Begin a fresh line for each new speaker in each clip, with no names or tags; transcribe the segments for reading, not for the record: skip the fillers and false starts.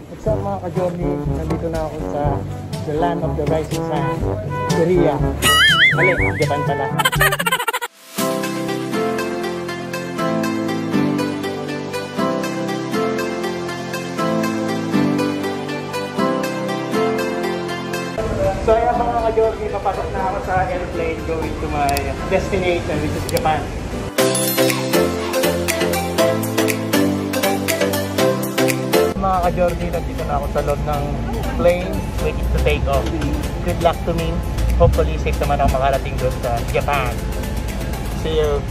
What's up mga ka-journey? Nandito na ako sa the land of the rising sun, Korea. Mali, Japan pala. So ayan mga ka-journey, papasok na ako sa airplane going to my destination, which is Japan. Mga ka-journey, nandito na ako sa loob ng plane waiting to take off. Good luck to me. Hopefully safe naman ako makarating doon sa Japan. See you!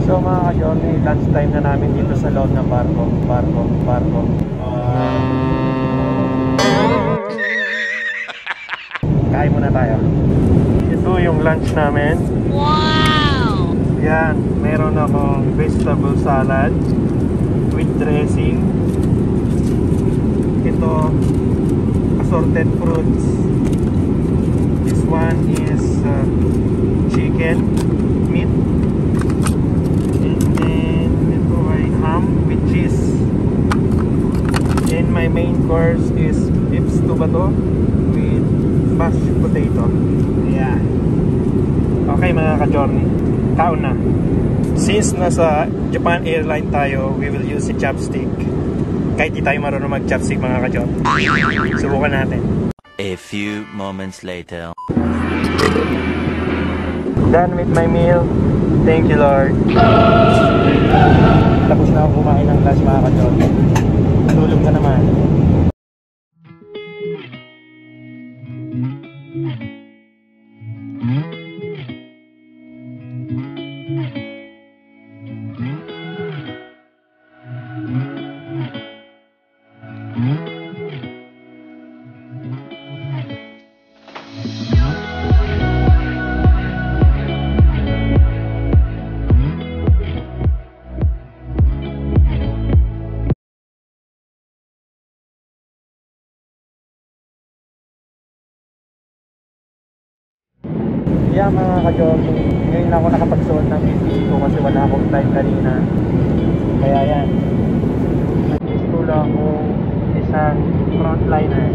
So mga ka-journey, lunch time na namin dito sa loob ng barko. Kain muna tayo. Ito yung lunch namin. Wow! Yan, meron akong vegetable salad with dressing. Ito, assorted fruits. This one is chicken meat. With cheese. And my main course is beef stew ba to? With mashed potato. Yeah. Okay mga ka-journey, kaon na. Since nasa Japan Airline tayo, we will use the chopstick. Kahit di tayo marunong mag-chopstick mga ka-journey, subukan natin.
A few moments later.
Done with my meal. Thank you Lord. Tapos na ako kumain ng lunch mga ka-journey. Tulog na naman. Yeah mga ka-journey, ngayon na ako nakapagsuot ng PPE ko kasi wala akong time kanina. Kaya yan, gusto lang akong isang frontliner.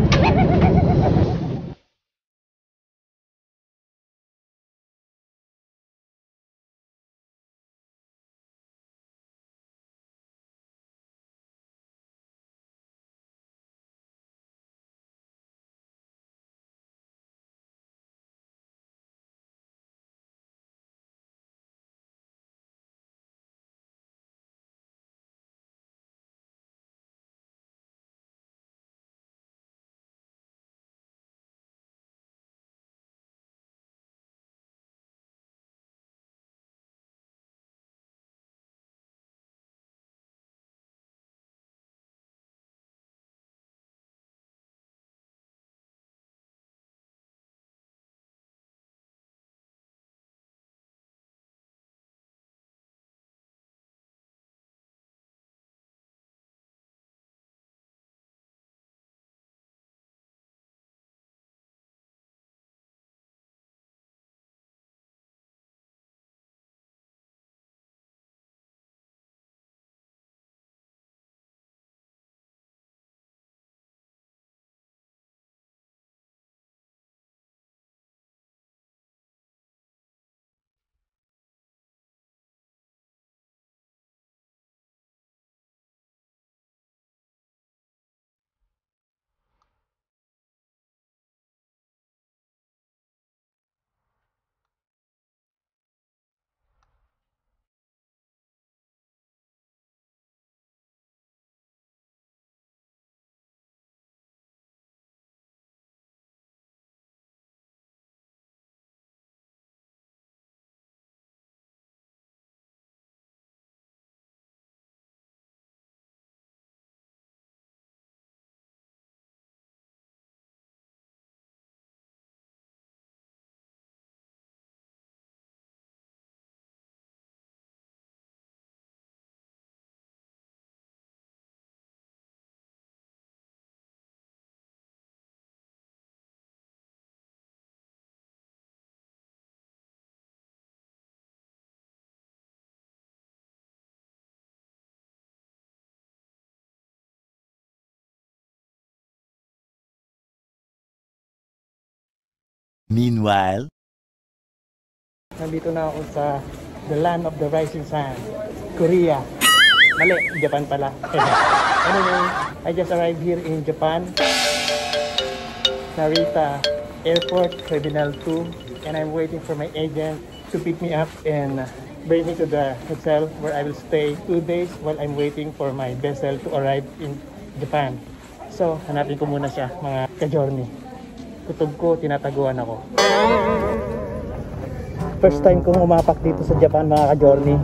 Meanwhile,
Nandito na ako sa the land of the rising sun, Korea. Mali, Japan pala. Anyway, I just arrived here in Japan, Narita Airport, Terminal 2, and I'm waiting for my agent to pick me up and bring me to the hotel where I will stay 2 days while I'm waiting for my vessel to arrive in Japan. So, hanapin ko muna siya, mga ka-journey. Kutob ko, tinataguan ako. First time kong umapak dito sa Japan, mga ka-journey.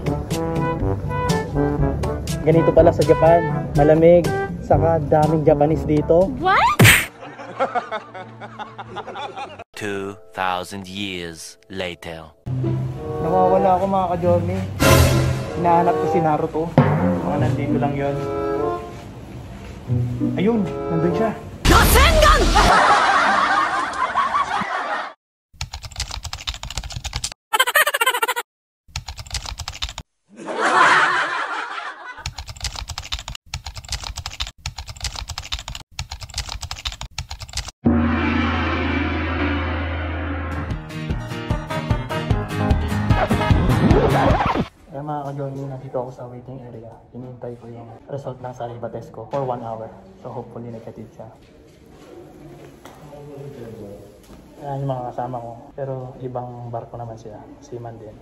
Ganito pala sa Japan, malamig, saka daming Japanese dito.
What?
2,000 years later.
Nawawala ako, mga ka-journey. Hinahanap ko si Naruto. Mga nandito lang yon. Ayun, nandun siya.
Rasengan!
Kaya mga ka-journey, nandito ako sa waiting area. Hinihintay ko yung result ng saliva test ko for 1 hour. So hopefully negative siya. Ayan yung mga kasama ko. Pero ibang barko naman sila. Seaman din.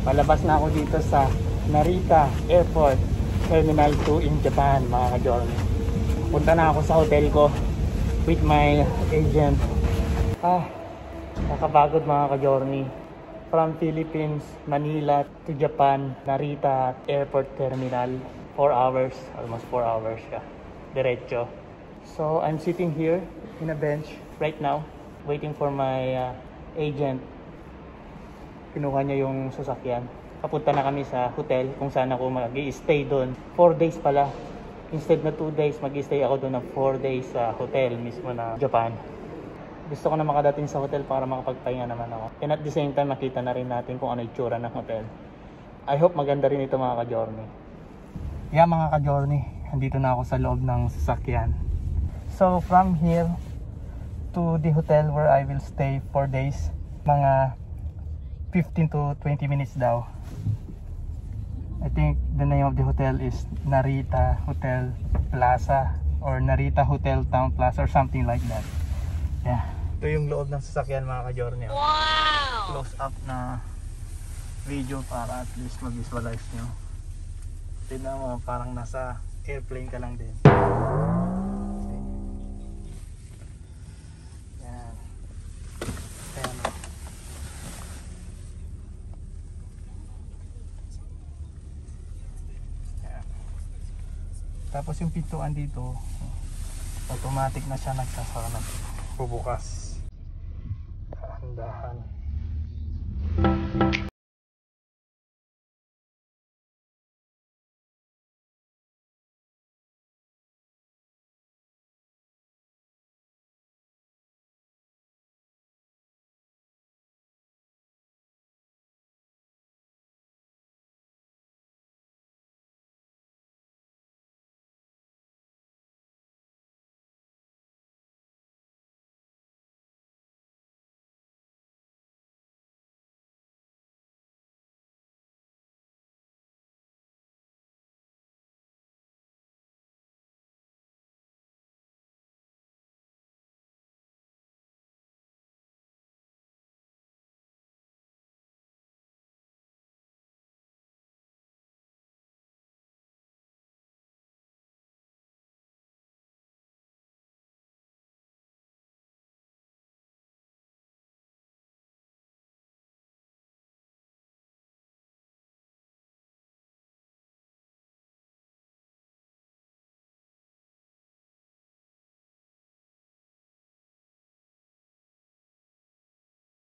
Palabas na ako dito sa Narita Airport, Terminal 2 in Japan, mga ka-journey. Punta na ako sa hotel ko with my agent. Nakapagod, mga ka-journey. From Philippines, Manila to Japan, Narita Airport Terminal. 4 hours, almost 4 hours siya. Diretso. So I'm sitting here in a bench right now, waiting for my agent. Kinuha niya yung sasakyan. Papunta na kami sa hotel kung saan ako mag-i-stay doon. 4 days pala. Instead na 2 days, mag-i-stay ako doon ng 4 days sa hotel mismo na Japan. Gusto ko na makadating sa hotel para makapagpahinga naman ako. And at the same time, makita na rin natin kung ano yung tsura ng hotel. I hope maganda rin ito, mga ka-journey. Yeah, mga ka-journey, andito na ako sa loob ng sasakyan. So from here to the hotel where I will stay 4 days, mga 15 to 20 minutes daw. I think the name of the hotel is Narita Hotel Plaza or Narita Hotel Town Plaza or something like that. Yeah. Ito yung loob ng sasakyan, mga ka-journey.
Wow!
Close up na video para at least mag-visualize nyo. Tignan mo, parang nasa airplane ka lang din. Yan. Ayan. Tapos yung pintuan dito, automatic na siya nagsasara na bubukas. Dahan-dahan.